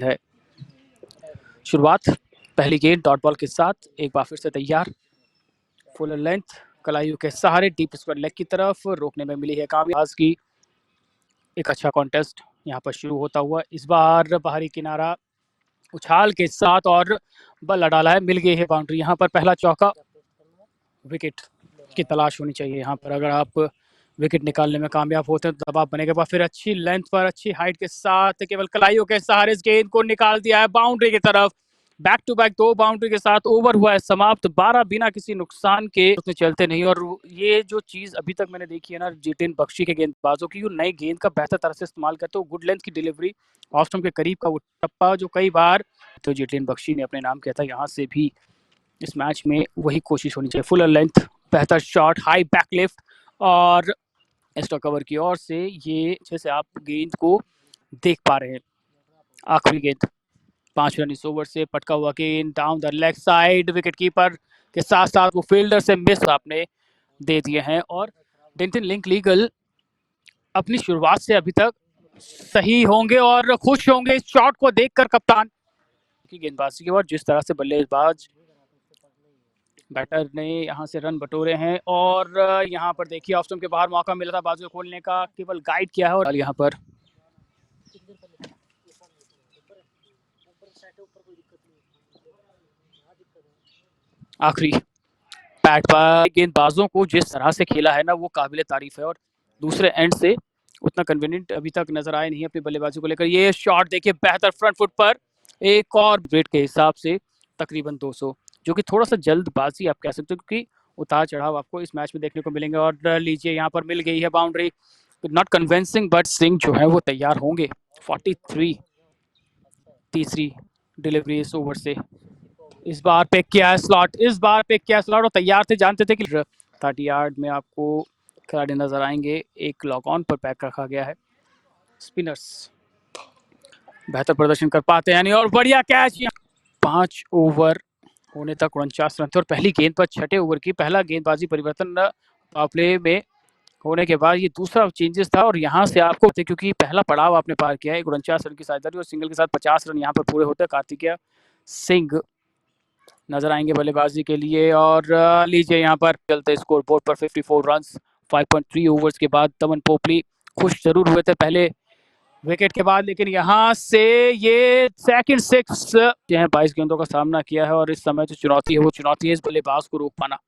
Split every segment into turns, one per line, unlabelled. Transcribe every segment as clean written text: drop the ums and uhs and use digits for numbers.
गेंद है। शुरुआत पहली गेंद डॉट बॉल के साथ, एक बार फिर से तैयार, फुल लेंथ कलाइयों के सहारे डीप स्क्वायर लेग की तरफ, रोकने में मिली है कामयाबी की। एक अच्छा कॉन्टेस्ट यहाँ पर शुरू होता हुआ, इस बार बाहरी किनारा उछाल के साथ और बल्ला डाला है, मिल गई है बाउंड्री। यहाँ पर पहला चौका, विकेट की तलाश होनी चाहिए यहाँ पर। अगर आप विकेट निकालने में कामयाब होते हैं तो दबाव बनेगा। बाद फिर अच्छी लेंथ पर अच्छी हाइट के साथ केवल कलाइयों के सहारे इस गेंद को निकाल दिया है बाउंड्री की तरफ। बैक टू बैक 2 बाउंड्री के साथ ओवर हुआ है समाप्त, 12 बिना किसी नुकसान के उसने चलते नहीं। और ये जो चीज अभी तक मैंने देखी है ना जितेन बख्शी के गेंदबाजों की, नई गेंद का बेहतर तरह से इस्तेमाल करते हो, गुड लेंथ की डिलीवरी, ऑफ स्टंप के करीब का वो टप्पा जो कई बार तो जितेन बख्शी ने अपने नाम किया था, यहाँ से भी इस मैच में वही कोशिश होनी चाहिए। फुल लेंथ, बेहतर शॉट, हाई बैक लिफ्ट और एक्स्ट्रा कवर की ओर से ये अच्छे से आप गेंद को देख पा रहे हैं। आखिरी गेंद 5 रन इस ओवर से, पटका हुआ गेंद down the leg side, wicket keeper के साथ साथ वो फील्डर से मिस आपने दे दिए हैं। और डेंटन लिंकलीगल अपनी शुरुआत से अभी तक सही होंगे और खुश होंगे इस शॉट को देखकर कप्तान की गेंदबाजी के बाद। जिस तरह से बल्लेबाज बैटर ने यहाँ से रन बटोरे हैं और यहाँ पर देखिए ऑफ स्टंप के बाहर मौका मिला था बाजू खोलने का, केवल गाइड किया है। और यहाँ पर आखिरी पैड पर गेंदबाजों को जिस तरह से खेला है ना वो काबिले तारीफ है, और दूसरे एंड से उतना कन्वीनियंट अभी तक नजर आए नहीं अपनी बल्लेबाजी को लेकर। ये शॉट देखिए बेहतर फ्रंट फुट पर, एक और रेट के हिसाब से तकरीबन 200, जो कि थोड़ा सा जल्दबाजी आप कह सकते हो क्योंकि उतार चढ़ाव आपको इस मैच में देखने को मिलेंगे। और लीजिए यहाँ पर मिल गई है boundary, not convincing but Singh जो है वो तैयार होंगे। 43, तीसरी डिलीवरी इस ओवर से, इस बार पिक किया है स्लॉट, इस बार पिक किया स्लॉट और तैयार थे, जानते थे कि 30 यार्ड में आपको खिलाड़ी नजर आएंगे। एक लॉक ऑन पर पैक रखा गया है। स्पिनर्स बेहतर प्रदर्शन कर पाते हैं नहीं, और बढ़िया कैच। 5 ओवर होने तक 49 रन थे और पहली गेंद पर छठे ओवर की पहला गेंदबाजी परिवर्तन प्ले में होने के बाद ये दूसरा चेंजेस था। और यहाँ से आपको क्योंकि पहला पड़ाव आपने पार किया है 49 रन की साझेदारी और सिंगल के साथ 50 रन यहाँ पर पूरे होते हैं। कार्तिकेय सिंह नजर आएंगे बल्लेबाजी के लिए और लीजिए यहाँ पर चलते स्कोर बोर्ड पर 54 रन 5.3 ओवर्स के बाद। तमन पोपली खुश जरूर हुए थे पहले विकेट के बाद, लेकिन यहाँ से ये सेकंड 6 जो 22 गेंदों का सामना किया है और इस समय जो चुनौती है वो चुनौती है इस बल्लेबाज को रोक पाना।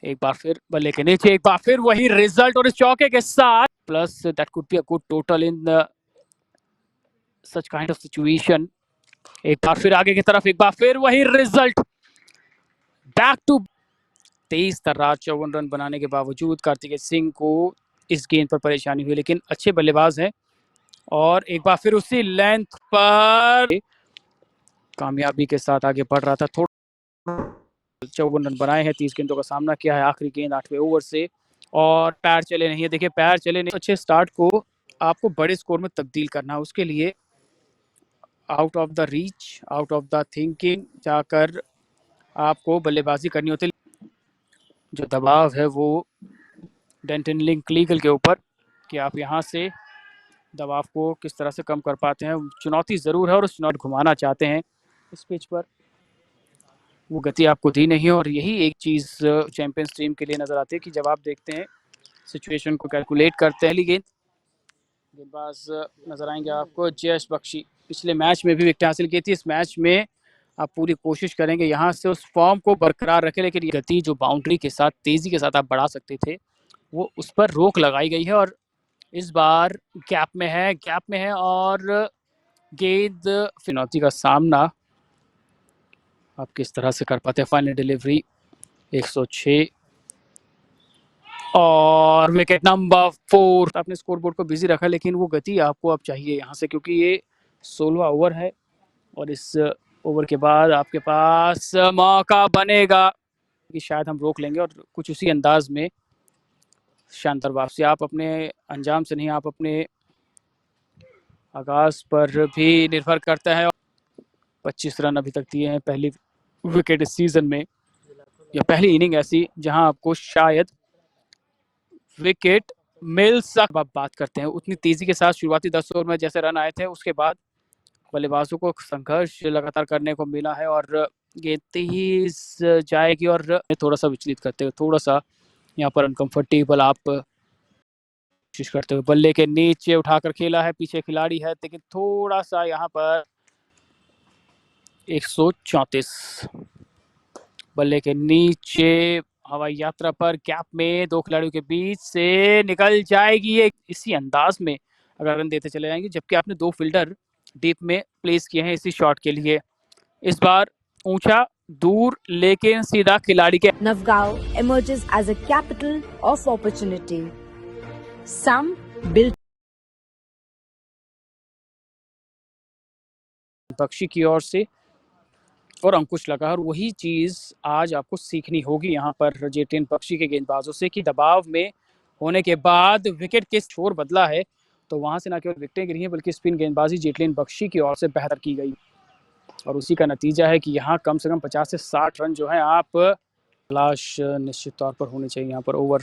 एक बार फिर बल्ले के नीचे, एक बार फिर वही रिजल्ट और इस चौके के साथ plus that could be a good total in such kind of situation. एक बार फिर आगे की तरफ, एक बार फिर वही रिजल्ट, बैक टू 23 तर्रार 54 रन बनाने के बावजूद कार्तिकेय सिंह को इस गेंद पर परेशानी हुई, लेकिन अच्छे बल्लेबाज हैं और एक बार फिर उसी लेंथ पर कामयाबी के साथ आगे बढ़ रहा था। थोड़ा 54 रन बनाए हैं, 30 गेंदों का सामना किया है। आखिरी गेंद 8वें ओवर से और पैर चले नहीं है, देखिए पैर चले नहीं। अच्छे स्टार्ट को आपको बड़े स्कोर में तब्दील करना है, उसके लिए out of the reach, out of the thinking जाकर आपको बल्लेबाजी करनी होती है। जो दबाव है वो डेंटन लिंकलीगल के ऊपर कि आप यहाँ से दबाव को किस तरह से कम कर पाते हैं। चुनौती ज़रूर है और उस चुनौती घुमाना चाहते हैं इस पिच पर, वो गति आपको दी नहीं है। और यही एक चीज़ चैंपियंस टीम के लिए नज़र आती है कि जब आप देखते हैं सिचुएशन को कैलकुलेट करते हैं। गेंदबाज नज़र आएंगे आपको जयेश बख्शी, पिछले मैच में भी विकेट हासिल की थी, इस मैच में आप पूरी कोशिश करेंगे यहाँ से उस फॉर्म को बरकरार रखें, लेकिन ये गति जो बाउंड्री के साथ तेज़ी के साथ आप बढ़ा सकते थे वो उस पर रोक लगाई गई है। और इस बार गैप में है और गेंद चुनौती का सामना आप किस तरह से कर पाते हैं। फाइनल डिलीवरी 106 और विकेट नंबर 4। आपने स्कोरबोर्ड को बिजी रखा, लेकिन वो गति आपको अब चाहिए यहाँ से क्योंकि ये 16वां ओवर है और इस ओवर के बाद आपके पास मौका बनेगा कि शायद हम रोक लेंगे और कुछ उसी अंदाज में शानदार वापसी। आप अपने अंजाम से नहीं, आप अपने आगाज पर भी निर्भर करता है। 25 रन अभी तक दिए हैं पहली विकेट इस सीजन में, या पहली इनिंग ऐसी जहां आपको शायद विकेट मिल्स अब बात करते हैं, उतनी तेजी के साथ शुरुआती 10 ओवर में जैसे रन आए थे उसके बाद बल्लेबाजों को संघर्ष लगातार करने को मिला है और गेंद तेज जाएगी और थोड़ा सा विचलित करते हुए थोड़ा सा यहाँ पर अनकंफर्टेबल आप कोशिश करते हुए बल्ले के नीचे उठाकर खेला है, पीछे खिलाड़ी है लेकिन थोड़ा सा यहाँ पर 134 बल्ले के नीचे हवाई यात्रा पर गैप में दो खिलाड़ियों के बीच से निकल जाएगी ये इसी अंदाज में अगर रन देते चले जाएंगे, जबकि आपने दो फील्डर डीप में प्लेस किए हैं इसी शॉट के लिए। इस बार ऊंचा दूर लेकिन सीधा खिलाड़ी के
Navgaon emerges as a capital of opportunity. Some built
पक्षी की ओर से और अंकुश लगा और वही चीज आज आपको सीखनी होगी यहाँ पर जेटिन पक्षी के गेंदबाजों से कि दबाव में होने के बाद विकेट के छोर बदला है तो वहां से न केवल विकेटें गिरी हैं बल्कि स्पिन गेंदबाजी जेटलिन पक्षी की ओर से बेहतर की गई और उसी का नतीजा है कि यहाँ कम से कम 50 से 60 रन जो है आप तलाश निश्चित तौर पर होनी चाहिए। यहाँ पर ओवर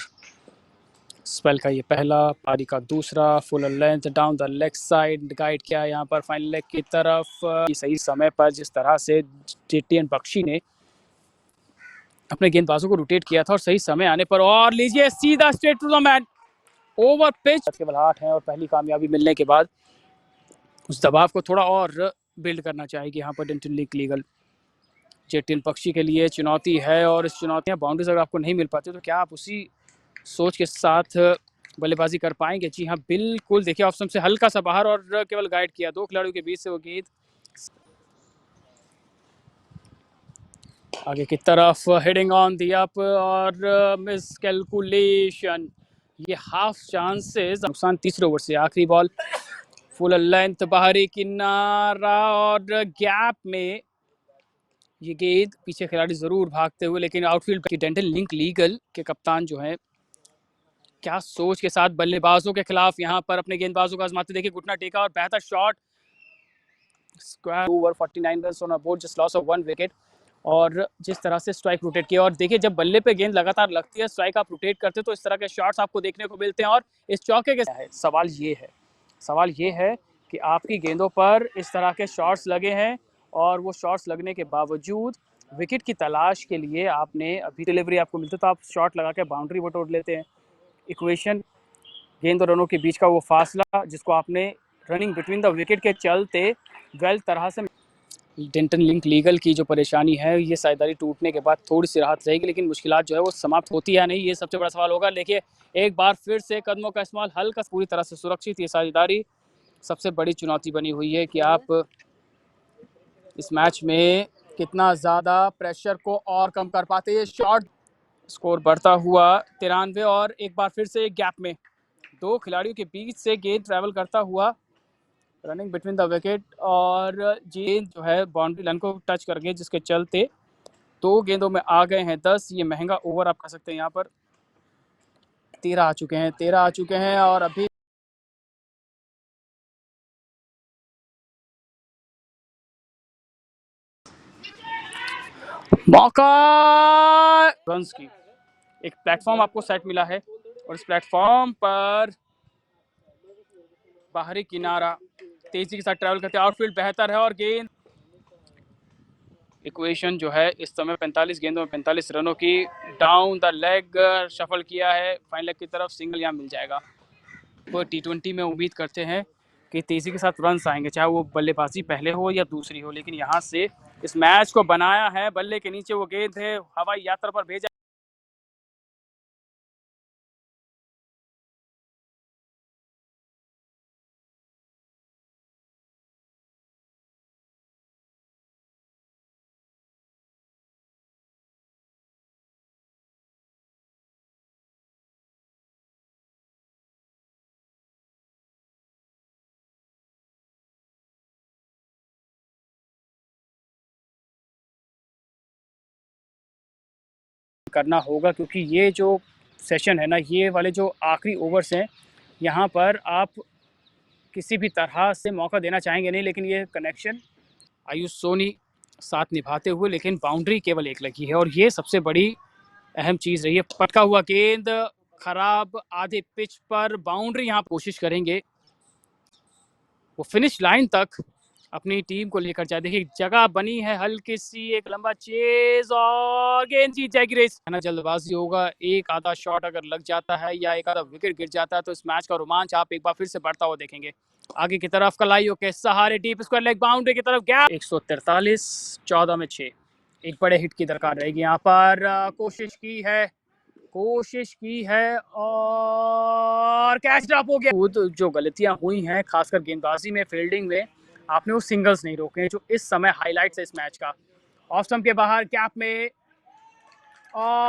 स्पेल का ये पहला, पारी का दूसरा, full length down the leg side guide किया यहाँ पर फाइनल लेग की तरफ। सही समय पर जिस तरह से जेटिन पक्षी ने अपने गेंदबाजों को रोटेट किया था और सही समय आने पर और लीजिए सीधा straight to the man over pitch केवल 8 है और पहली कामयाबी मिलने के बाद उस दबाव को थोड़ा और बिल्ड करना चाहेगी यहाँ पर डेंटन लीगल। जेटिन पक्षी के लिए चुनौती है और इस चुनौतियाँ बाउंड्रीज अगर आपको नहीं मिल पाती तो क्या आप उसी सोच के साथ बल्लेबाजी कर पाएंगे? जी हाँ बिल्कुल, देखिए ऑप्शन से हल्का सा बाहर और केवल गाइड किया दो खिलाड़ियों के बीच से वो गेंद आगे की तरफ हेडिंग ऑन दी अप और मिस कैलकुलेशन, ये हाफ चांसेस नुकसान तीसरे ओवर से। आखिरी बॉल फुल लेंथ बाहरी किनारा और गैप में ये गेंद पीछे खिलाड़ी जरूर भागते हुए लेकिन आउटफील्ड की डेंटल लिंक लीगल के कप्तान जो है क्या सोच के साथ बल्लेबाजों के खिलाफ यहाँ पर अपने गेंदबाजों को आजमाते देखिए, घुटना टेका और बेहतर shot square over 49 run on a board just loss of 1 wicket और जिस तरह से स्ट्राइक रोटेट किया और देखिए जब बल्ले पे गेंद लगातार लगती है स्ट्राइक आप रोटेट करते तो इस तरह के शॉट्स आपको देखने को मिलते हैं और इस चौके के सवाल ये है कि आपकी गेंदों पर इस तरह के शॉट्स लगे हैं और वो शॉट्स लगने के बावजूद विकेट की तलाश के लिए आपने अभी डिलीवरी आपको मिलती तो आप शॉट लगा के बाउंड्री बटोर लेते हैं। इक्वेशन गेंद और रनों के बीच का वो फासला जिसको आपने रनिंग बिटवीन द विकेट के चलते वेल तरह से डेंटन लिंक लीगल की जो परेशानी है ये साझेदारी टूटने के बाद थोड़ी सी राहत रहेगी लेकिन मुश्किलात जो है वो समाप्त होती है नहीं, ये सबसे बड़ा सवाल होगा। देखिए एक बार फिर से कदमों का इस्तेमाल हल्का पूरी तरह से सुरक्षित, ये साझेदारी सबसे बड़ी चुनौती बनी हुई है कि आप इस मैच में कितना ज़्यादा प्रेशर को और कम कर पाते हैं। शॉट स्कोर बढ़ता हुआ 93 और एक बार फिर से गैप में दो खिलाड़ियों के बीच से गेंद ट्रैवल करता हुआ रनिंग बिटवीन द विकेट और गेंद जो है बाउंड्री लाइन को टच कर गए जिसके चलते दो गेंदों में आ गए हैं 10। ये महंगा ओवर आप कह सकते हैं, यहाँ पर 13 आ चुके हैं और अभी मौका रन्स की एक प्लेटफॉर्म आपको सेट मिला है और इस प्लेटफॉर्म पर बाहरी किनारा तेजी के साथ ट्रैवल करते आउटफील्ड बेहतर है और गेंद इक्वेशन जो है इस समय 45 गेंदों में 45 रनों की डाउन द लेग शफल किया है, फाइनल लेग की तरफ सिंगल यहाँ मिल जाएगा। वो T20 में उम्मीद करते हैं कि तेजी के साथ रन्स आएंगे चाहे वो बल्लेबाजी पहले हो या दूसरी हो, लेकिन यहाँ से इस मैच को बनाया है बल्ले के नीचे वो गेंद है हवाई यात्रा पर भेजा करना होगा क्योंकि ये जो सेशन है ना, ये वाले जो आखिरी ओवर्स हैं यहाँ पर आप किसी भी तरह से मौका देना चाहेंगे नहीं, लेकिन ये कनेक्शन आयुष सोनी साथ निभाते हुए लेकिन बाउंड्री केवल एक लगी है और ये सबसे बड़ी अहम चीज़ रही है। पटका हुआ गेंद खराब आधे पिच पर बाउंड्री यहाँ कोशिश करेंगे वो फिनिश लाइन तक अपनी टीम को लेकर जाए। देखिए जगह बनी है हल्की सी, एक लंबा चेज और गेंद जीत जाएगी रेस। है ना, जल्दबाजी होगा, एक आधा शॉट अगर लग जाता है या एक आधा विकेट गिर जाता है तो इस मैच का रोमांच आप एक बार फिर से बढ़ता हुआ देखेंगे। आगे की तरफ कलाइयों के सहारे डीप स्क्वायर लेग बाउंड्री की तरफ गैप 143, 14 में 6। एक बड़े हिट की दरकार रहेगी यहाँ पर। कोशिश की है और कैच ड्रॉप हो गया। खुद जो गलतियां हुई हैं खासकर गेंदबाजी में, फील्डिंग में, आपने वो सिंगल्स नहीं रोके जो इस समय हाईलाइट्स है इस मैच का। ऑफ स्टंप के बाहर कैप में और